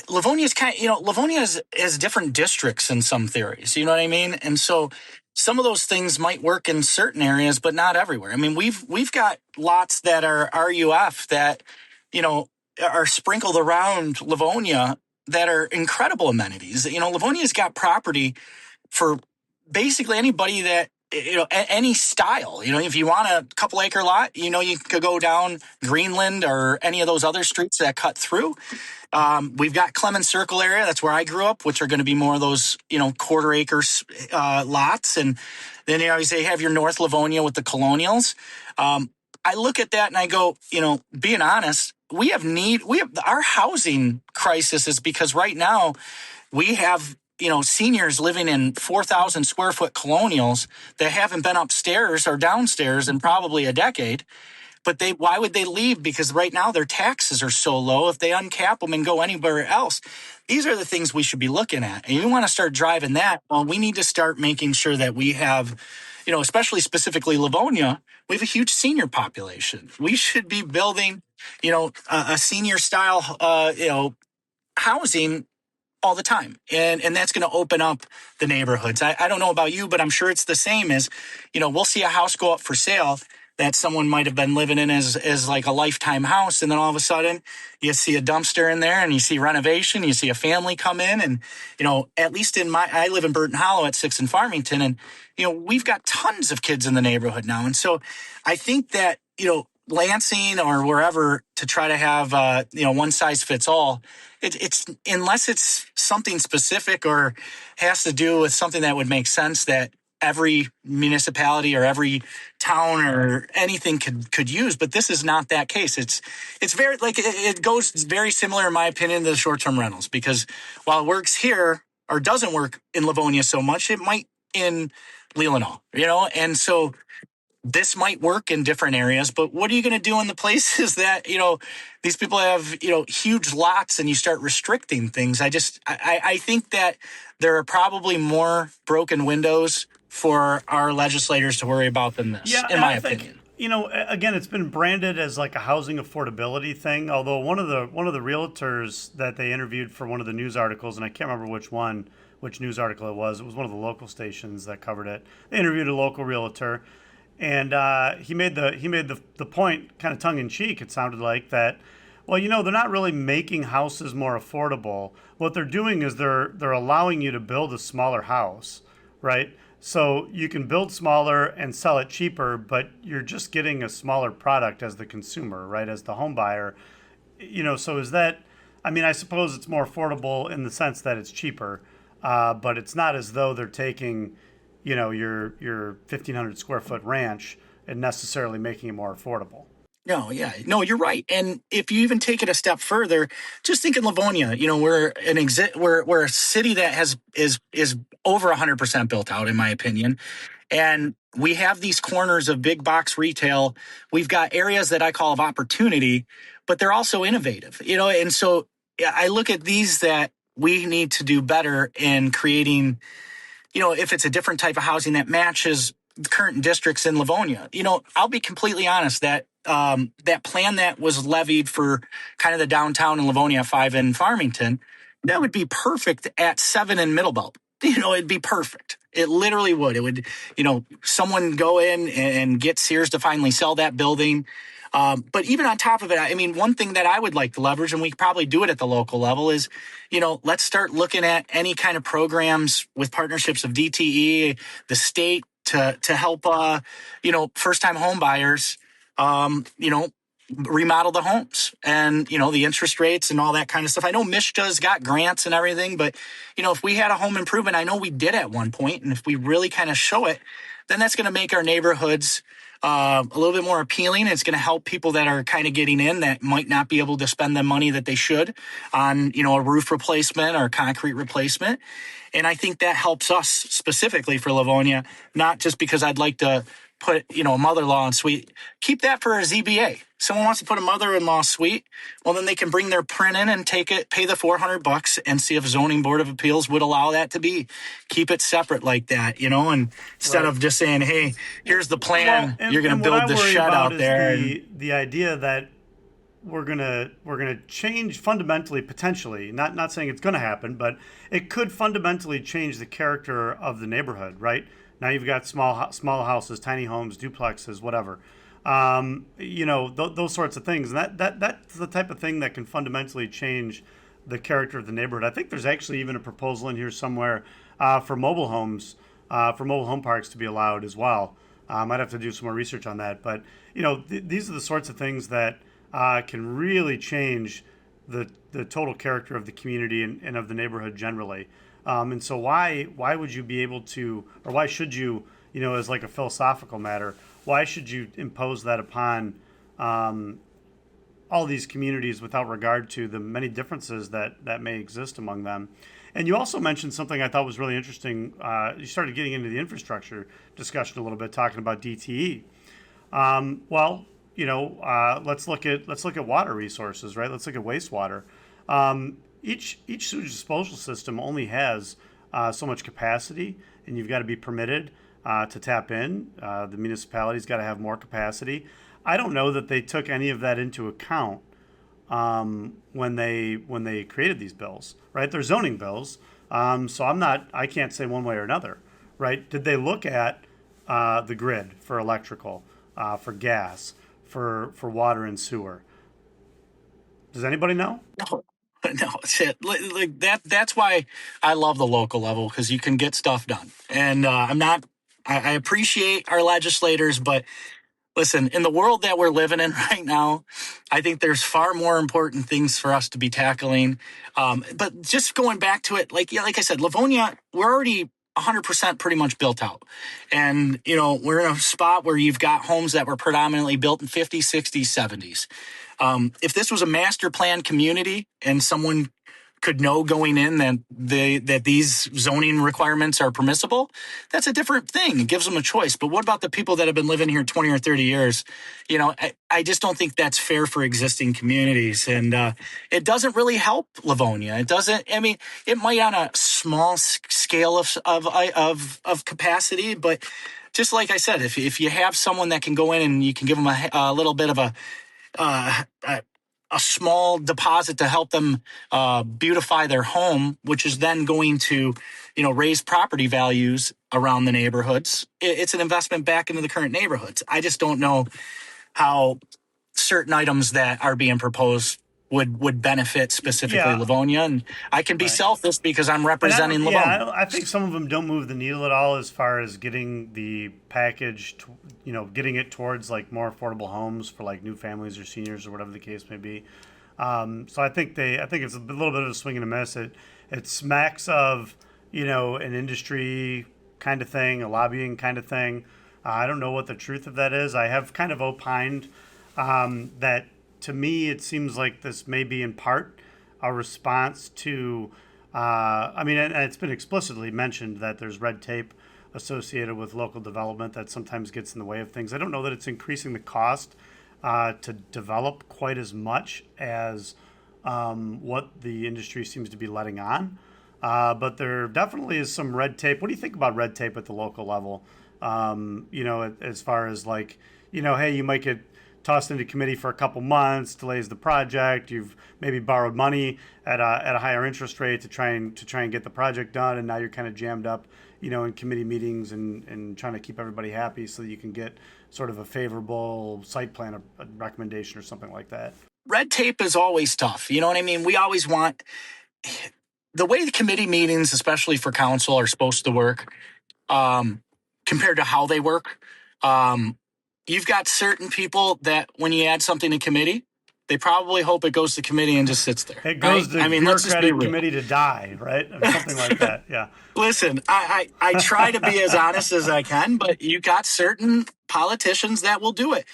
Livonia's Livonia has different districts in some theories. You know what I mean? And so some of those things might work in certain areas, but not everywhere. I mean, we've got lots that are RUF that you know are sprinkled around Livonia that are incredible amenities. Livonia's got property for basically anybody that any style. If you want a couple acre lot, you could go down Greenland or any of those other streets that cut through. We've got Clemens Circle area. That's where I grew up, which are going to be more of those, quarter acres lots. And then they have your North Livonia with the colonials. I look at that and I go, being honest, we have our housing crisis is because right now we have, seniors living in 4,000 square foot colonials that haven't been upstairs or downstairs in probably a decade. But why would they leave? Because right now their taxes are so low. If they uncap them and go anywhere else, these are the things we should be looking at. And you want to start driving that. Well, we need to start making sure that we have, especially specifically Livonia, we have a huge senior population. We should be building, a senior style, housing all the time. And that's going to open up the neighborhoods. I don't know about you, but I'm sure it's the same as, we'll see a house go up for sale that someone might have been living in as like a lifetime house. And then all of a sudden you see a dumpster in there and you see renovation, you see a family come in and, at least I live in Burton Hollow at 6th and Farmington. And, we've got tons of kids in the neighborhood now. And so I think that, Lansing or wherever to try to have, one size fits all, it's unless it's something specific or has to do with something that would make sense that every municipality or every town or anything could use. But this is not that case. It's very like it goes very similar, in my opinion, to the short-term rentals, because while it works here or doesn't work in Livonia so much, it might in Leelanau, and so this might work in different areas, but what are you going to do in the places that, these people have, huge lots and you start restricting things? I think that there are probably more broken windows for our legislators to worry about than this, Yeah, in and my I think opinion. again, it's been branded as like a housing affordability thing. Although one of the realtors that they interviewed for one of the news articles, and I can't remember which news article it was. It was one of the local stations that covered it. They interviewed a local realtor, and he made the point, kind of tongue in cheek. It sounded like that. Well, they're not really making houses more affordable. What they're doing is they're allowing you to build a smaller house, right? So you can build smaller and sell it cheaper, but you're just getting a smaller product as the consumer, right? As the home buyer, So is that? I mean, I suppose it's more affordable in the sense that it's cheaper, but it's not as though they're taking, your 1,500 square foot ranch and necessarily making it more affordable. No, yeah, no, you're right. And if you even take it a step further, just think in Livonia. We're a city that is over 100% built out, in my opinion. And we have these corners of big box retail. We've got areas that I call of opportunity, but they're also innovative. And so yeah, I look at these that we need to do better in creating, if it's a different type of housing that matches the current districts in Livonia. I'll be completely honest that that plan that was levied for kind of the downtown in Livonia 5 in Farmington, that would be perfect at 7 in Middlebelt. It'd be perfect. It literally would. It would, someone go in and get Sears to finally sell that building. But even on top of it, I mean, one thing that I would like to leverage, and we probably do it at the local level, is, let's start looking at any kind of programs with partnerships of DTE, the state to help, first time home buyers, remodel the homes and, the interest rates and all that kind of stuff. I know MISHDA's got grants and everything, but, if we had a home improvement, I know we did at one point, and if we really kind of show it, then that's going to make our neighborhoods a little bit more appealing. It's going to help people that are kind of getting in that might not be able to spend the money that they should on, a roof replacement or concrete replacement. And I think that helps us specifically for Livonia, not just because I'd like to put, a mother-in-law en suite. Keep that for a ZBA. Someone wants to put a mother-in-law suite, well, then they can bring their print in and take it, pay the $400 and see if zoning board of appeals would allow that to be. Keep it separate like that, and instead of just saying, hey, here's the plan, you're going to build this shed out there. The idea that we're gonna change fundamentally, potentially, not saying it's gonna happen, but it could fundamentally change the character of the neighborhood, right? Now you've got small houses, tiny homes, duplexes, whatever. Those sorts of things, and that's the type of thing that can fundamentally change the character of the neighborhood. I think there's actually even a proposal in here somewhere for mobile homes, for mobile home parks to be allowed as well. I'd have to do some more research on that, but these are the sorts of things that can really change the total character of the community and of the neighborhood generally. And so why would you be able to, or why should you, as like a philosophical matter, why should you impose that upon all these communities without regard to the many differences that may exist among them? And you also mentioned something I thought was really interesting. You started getting into the infrastructure discussion a little bit, talking about DTE. Let's look at water resources, right? Let's look at wastewater. Each sewage disposal system only has so much capacity, and you've got to be permitted to tap in. The municipality's got to have more capacity. I don't know that they took any of that into account when they created these bills, right? They're zoning bills, so I can't say one way or another, right? Did they look at the grid for electrical, for gas, for water and sewer? Does anybody know? No, no, like that. That's why I love the local level, because you can get stuff done. And I'm not. I appreciate our legislators, but listen, in the world that we're living in right now, I think there's far more important things for us to be tackling. But just going back to it, like I said, Livonia, we're already 100% pretty much built out. And, we're in a spot where you've got homes that were predominantly built in 50s, 60s, 70s. If this was a master plan community and someone could know going in that these zoning requirements are permissible, that's a different thing. It gives them a choice. But what about the people that have been living here 20 or 30 years? I just don't think that's fair for existing communities. And it doesn't really help Livonia. It doesn't, I mean, it might on a small scale of capacity, but just like I said, if you have someone that can go in and you can give them a little bit of uh, a small deposit to help them beautify their home, which is then going to, raise property values around the neighborhoods. It's an investment back into the current neighborhoods. I just don't know how certain items that are being proposed would benefit specifically Livonia. And I can be selfish because I'm representing Livonia. I think some of them don't move the needle at all as far as getting the package, getting it towards like more affordable homes for like new families or seniors or whatever the case may be. So I think it's a little bit of a swing and a miss. It smacks of, an industry kind of thing, a lobbying kind of thing. I don't know what the truth of that is. I have kind of opined that to me it seems like this may be in part a response to. I mean, and it's been explicitly mentioned that there's red tape associated with local development that sometimes gets in the way of things. I don't know that it's increasing the cost to develop quite as much as what the industry seems to be letting on. But there definitely is some red tape. What do you think about red tape at the local level? As far as like, hey, you might get tossed into committee for a couple months, delays the project. You've maybe borrowed money at a higher interest rate to try and get the project done, and now you're kind of jammed up, in committee meetings and trying to keep everybody happy so that you can get sort of a favorable site plan a recommendation or something like that. Red tape is always tough. You know what I mean? We always want the way the committee meetings, especially for council, are supposed to work compared to how they work. You've got certain people that when you add something to committee, they probably hope it goes to committee and just sits there. It goes to bureaucratic committee to die, right? Or something like that. Yeah. Listen, I try to be as honest as I can, but you got certain politicians that will do it.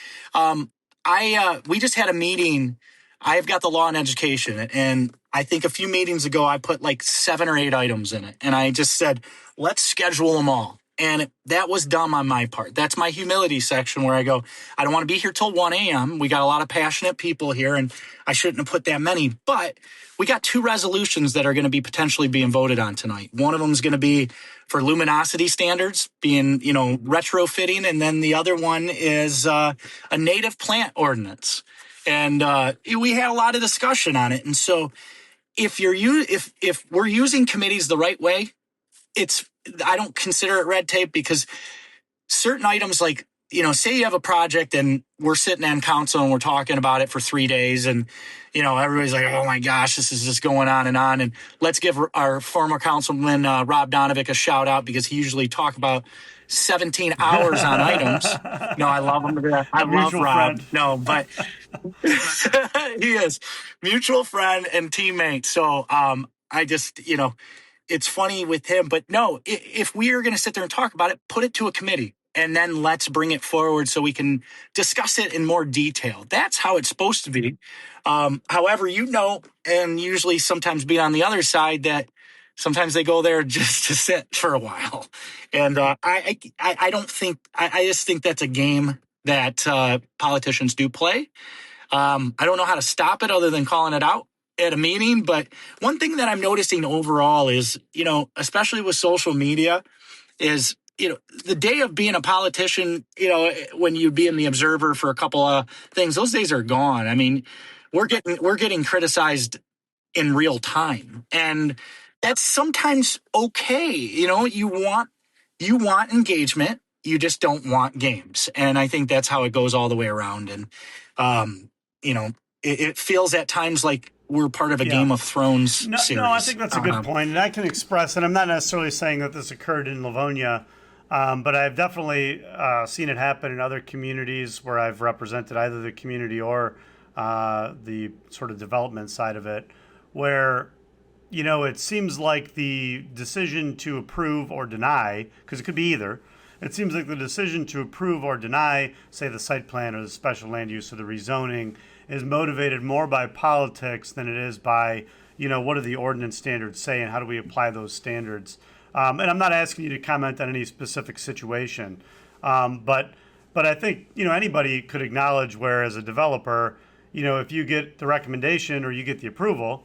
We just had a meeting. I've got the law and education, and I think a few meetings ago I put like 7 or 8 items in it, and I just said, let's schedule them all. And that was dumb on my part. That's my humility section where I go, I don't want to be here till 1 a.m. We got a lot of passionate people here, and I shouldn't have put that many. But we got 2 resolutions that are going to be potentially being voted on tonight. One of them is going to be for luminosity standards being, retrofitting. And then the other one is a native plant ordinance. And we had a lot of discussion on it. And so if we're using committees the right way, I don't consider it red tape because certain items like, say you have a project and we're sitting on council and we're talking about it for 3 days and, everybody's like, oh my gosh, this is just going on. And let's give our former councilman, Rob Donovic, a shout out because he usually talk about 17 hours on items. No, I love him. I love Rob. Friend. No, but he is mutual friend and teammate. So I just, it's funny with him, but no, if we are going to sit there and talk about it, put it to a committee and then let's bring it forward so we can discuss it in more detail. That's how it's supposed to be. However, and usually sometimes being on the other side that sometimes they go there just to sit for a while. And I don't think, I just think that's a game that politicians do play. I don't know how to stop it other than calling it out at a meeting. But one thing that I'm noticing overall is, especially with social media is, the day of being a politician, when you'd be in the Observer for a couple of things, those days are gone. I mean, we're getting criticized in real time. And that's sometimes okay. You want engagement. You just don't want games. And I think that's how it goes all the way around. And, it feels at times like we're part of a Game of Thrones series. No, I think that's a good point. And I can express, and I'm not necessarily saying that this occurred in Livonia, but I've definitely seen it happen in other communities where I've represented either the community or the sort of development side of it, where, it seems like the decision to approve or deny, because it could be either, it seems like the decision to approve or deny, say, the site plan or the special land use or the rezoning is motivated more by politics than it is by, what do the ordinance standards say and how do we apply those standards? And I'm not asking you to comment on any specific situation, but I think, anybody could acknowledge where as a developer, if you get the recommendation or you get the approval,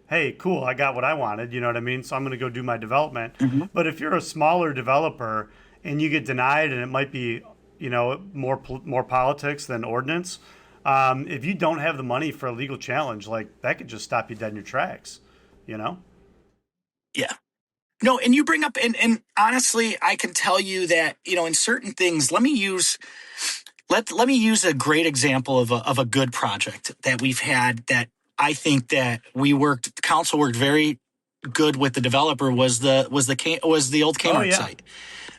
hey, cool, I got what I wanted, you know what I mean? So I'm going to go do my development. Mm-hmm. But if you're a smaller developer and you get denied and it might be, more politics than ordinance, if you don't have the money for a legal challenge, like that could just stop you dead in your tracks, Yeah. No, and you bring up, and honestly, I can tell you that, in certain things, let me use a great example of a good project that we've had that I think that council worked very good with the developer was the old Kmart site.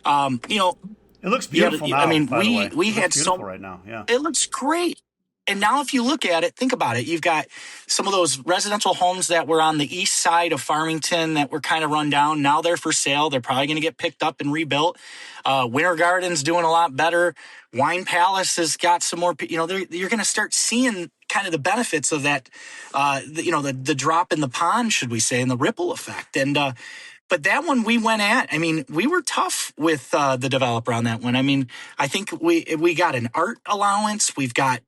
It looks beautiful now. I mean, we had some right now. Yeah, it looks great. And now if you look at it, think about it. You've got some of those residential homes that were on the east side of Farmington that were kind of run down. Now they're for sale. They're probably going to get picked up and rebuilt. Winter Garden's doing a lot better. Wine Palace has got some more, you're going to start seeing kind of the benefits of that, the drop in the pond, should we say, and the ripple effect. And, but that one we went at, I mean, we were tough with the developer on that one. I mean, I think we got an art allowance. We've got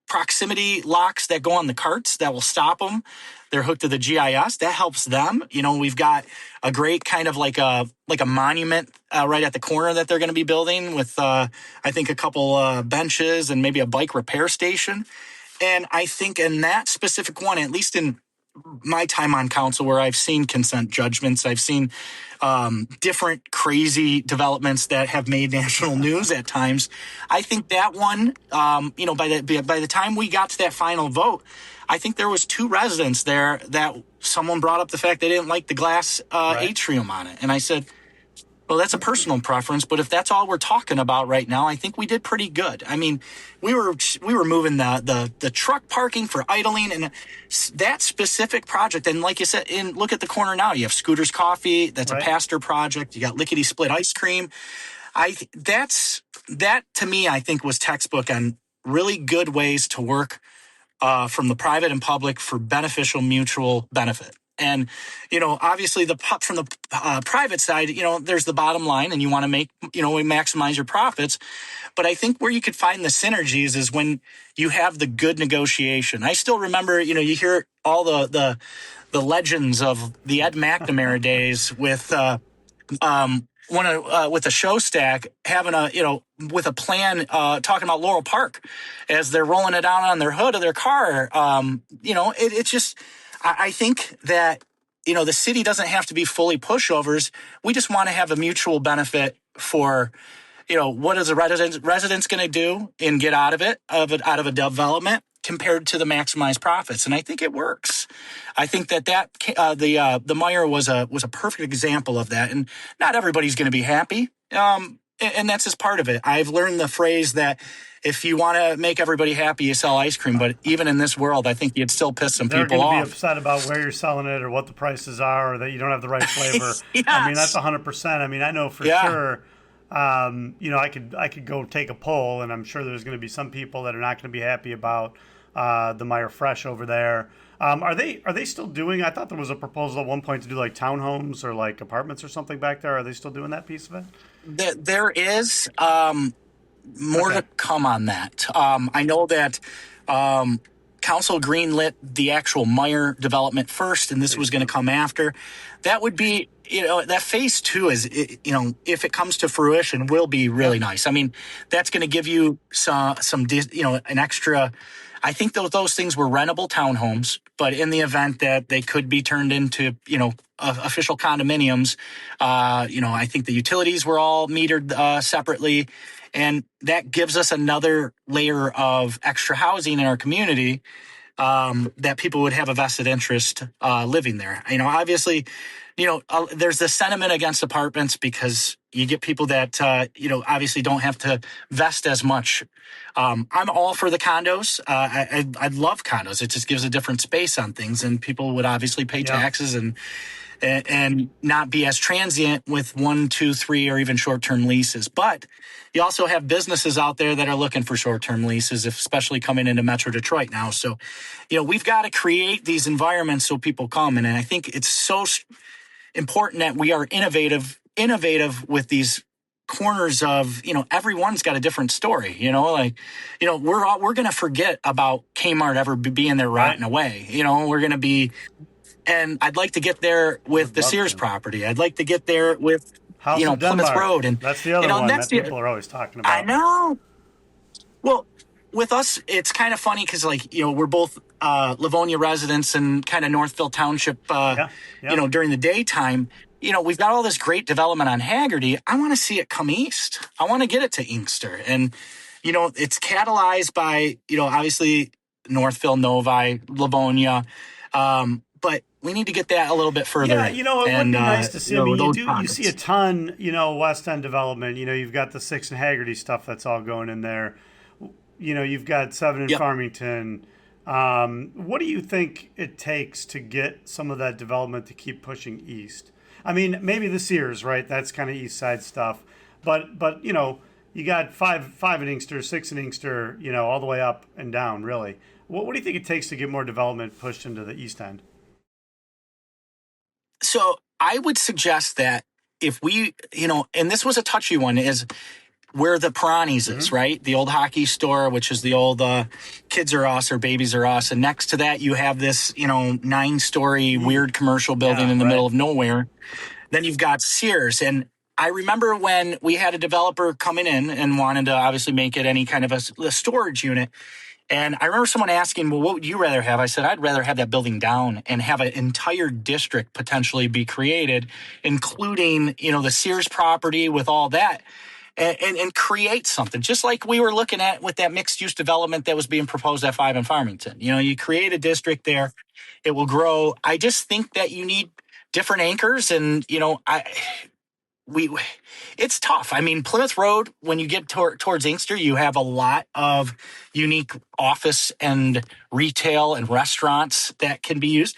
proximity locks that go on the carts that will stop them. They're hooked to the GIS. That helps them. We've got a great kind of like a monument right at the corner that they're going to be building with, I think, a couple benches and maybe a bike repair station. And I think in that specific one, at least in my time on council, where I've seen consent judgments, I've seen different crazy developments that have made national news at times. I think that one, by the time we got to that final vote, I think there was 2 residents there that someone brought up the fact they didn't like the glass atrium on it. And I said, well, that's a personal preference, but if that's all we're talking about right now, I think we did pretty good. I mean, we were moving the truck parking for idling and that specific project. And like you said, look at the corner now. You have Scooter's Coffee. That's a pastor project. You got Lickety Split Ice Cream. That to me, I think, was textbook on really good ways to work from the private and public for beneficial mutual benefit. And, obviously from the private side, there's the bottom line and you want to maximize your profits. But I think where you could find the synergies is when you have the good negotiation. I still remember, you hear all the legends of the Ed McNamara days with, with a show stack having with a plan, talking about Laurel Park as they're rolling it down on their hood of their car. It's just, I think that, the city doesn't have to be fully pushovers. We just want to have a mutual benefit for, what is the residents going to do and get out of a development compared to the maximized profits. And I think it works. I think that the Meijer was a perfect example of that. And not everybody's going to be happy. And that's just part of it. I've learned the phrase that if you want to make everybody happy, you sell ice cream. But even in this world, I think you'd still piss some people off. They're going to be upset about where you're selling it or what the prices are or that you don't have the right flavor. Yes. I mean, that's 100%. I mean, I know for sure, I could go take a poll, and I'm sure there's going to be some people that are not going to be happy about the Meijer Fresh over there. Are they still doing? I thought there was a proposal at one point to do like townhomes or like apartments or something back there. Are they still doing that piece of it? There is more to come on that. I know that council greenlit the actual Meijer development first, and this was going to come after. That would be, that phase 2 is, if it comes to fruition, will be really nice. I mean, that's going to give you some an extra. I think those things were rentable townhomes, but in the event that they could be turned into, official condominiums, I think the utilities were all metered separately. And that gives us another layer of extra housing in our community that people would have a vested interest living there. Obviously, there's the sentiment against apartments because you get people that, obviously don't have to vest as much. I'm all for the condos. I love condos. It just gives a different space on things, and people would obviously pay taxes and not be as transient with 1, 2, 3, or even short-term leases. But you also have businesses out there that are looking for short-term leases, especially coming into Metro Detroit now. So, we've got to create these environments so people come. And I think it's so important that we are innovative with these corners of, everyone's got a different story, we're going to forget about Kmart ever being there rotting away. We're going to be, and I'd like to get there with the Sears property. I'd like to get there with, Plymouth Road. And that's the other one that people are always talking about. I know. Well, with us, it's kind of funny because, we're both Livonia residents and kind of Northville Township, during the daytime. We've got all this great development on Haggerty. I want to see it come east. I want to get it to Inkster. And, it's catalyzed by, obviously Northville, Novi, Livonia. But we need to get that a little bit further. Yeah, it would be nice to see. I mean, you see a ton, West End development. You've got the 6 and Haggerty stuff that's all going in there. you've got 7 in Yep. Farmington. What do you think it takes to get some of that development to keep pushing east? I mean, maybe the Sears, right? That's kind of east side stuff. But you got five in Inkster, 6 in Inkster, all the way up and down, really. What do you think it takes to get more development pushed into the east end? So I would suggest that if we, and this was a touchy one, is where the Piranhas is, right? The old hockey store, which is the old Kids Are Us or Babies Are Us. And next to that, you have this, 9-story weird commercial building in the middle of nowhere. Then you've got Sears. And I remember when we had a developer coming in and wanted to obviously make it any kind of a storage unit. And I remember someone asking, well, what would you rather have? I said, I'd rather have that building down and have an entire district potentially be created, including, the Sears property with all that, and create something, just like we were looking at with that mixed use development that was being proposed at 5 in Farmington. You create a district there, it will grow. I just think that you need different anchors. And, it's tough. I mean, Plymouth Road, when you get towards Inkster, you have a lot of unique office and retail and restaurants that can be used.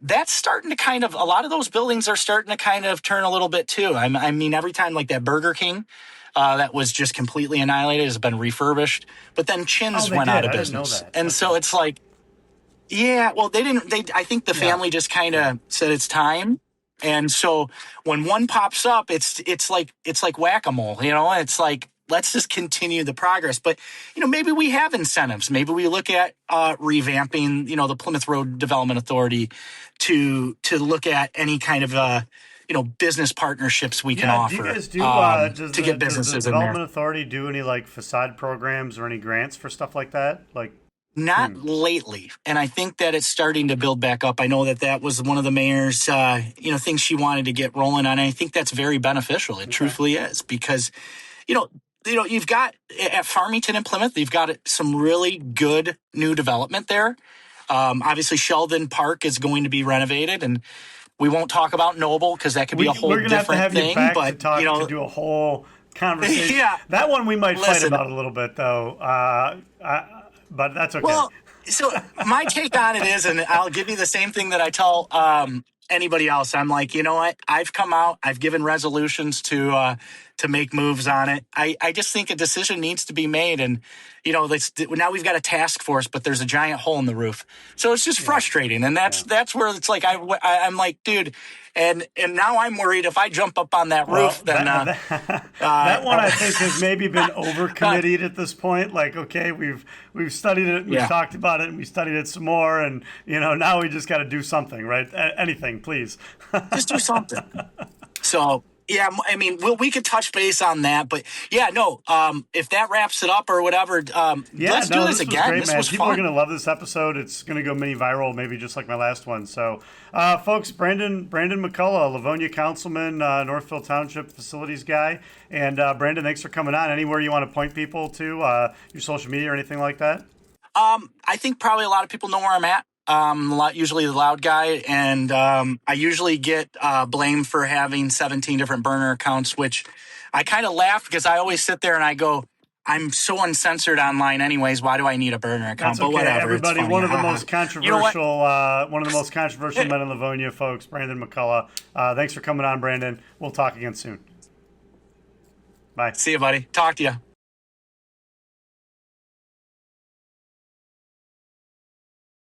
That's starting to a lot of those buildings are starting to kind of turn a little bit too. I mean, every time like that Burger King that was just completely annihilated has been refurbished, but then Chin's went out of business. And so it's like, yeah, well, I think the family just kind of said it's time. And so when one pops up, it's like whack-a-mole, it's like, let's just continue the progress. But, maybe we have incentives. Maybe we look at revamping, the Plymouth Road Development Authority to look at any kind of, business partnerships we can offer. Do you guys to get businesses does the in there. Development Authority do any like facade programs or any grants for stuff like that? Like, Not lately. And I think that it's starting to build back up. I know that was one of the mayor's, things she wanted to get rolling on. And I think that's very beneficial. It truthfully is, because, you've got at Farmington and Plymouth, you've got some really good new development there. Obviously, Sheldon Park is going to be renovated, and we won't talk about Noble because that could be a whole different thing. But to do a whole conversation. That one we might fight about a little bit, though. But that's okay. Well, so my take on it is, and I'll give you the same thing that I tell anybody else. I'm like, you know what? I've come out. I've given resolutions to make moves on it. I just think a decision needs to be made. And, now we've got a task force, but there's a giant hole in the roof. So it's just frustrating. And that's where it's like, I'm like, dude, and now I'm worried if I jump up on that roof, then that one I think has maybe been overcommitted at this point. Like, okay, we've studied it, we've talked about it, and we studied it some more, and now we just got to do something, right? Anything, please. Just do something. So. Yeah, I mean, we could touch base on that, but if that wraps it up or whatever, let's do this again. Great, this was People fun. are going to love this episode. It's going to go mini viral, maybe just like my last one. So, folks, Brandon McCullough, Livonia councilman, Northville Township facilities guy, and Brandon, thanks for coming on. Anywhere you want to point people to, your social media or anything like that? I think probably a lot of people know where I'm at. Usually the loud guy, and I usually get blamed for having 17 different burner accounts, which I kind of laugh because I always sit there and I go, I'm so uncensored online anyways. Why do I need a burner account? That's okay. But whatever. Everybody, one of the most controversial, one of the most controversial men in Livonia, folks, Brandon McCullough. Thanks for coming on, Brandon. We'll talk again soon. Bye. See you, buddy. Talk to you.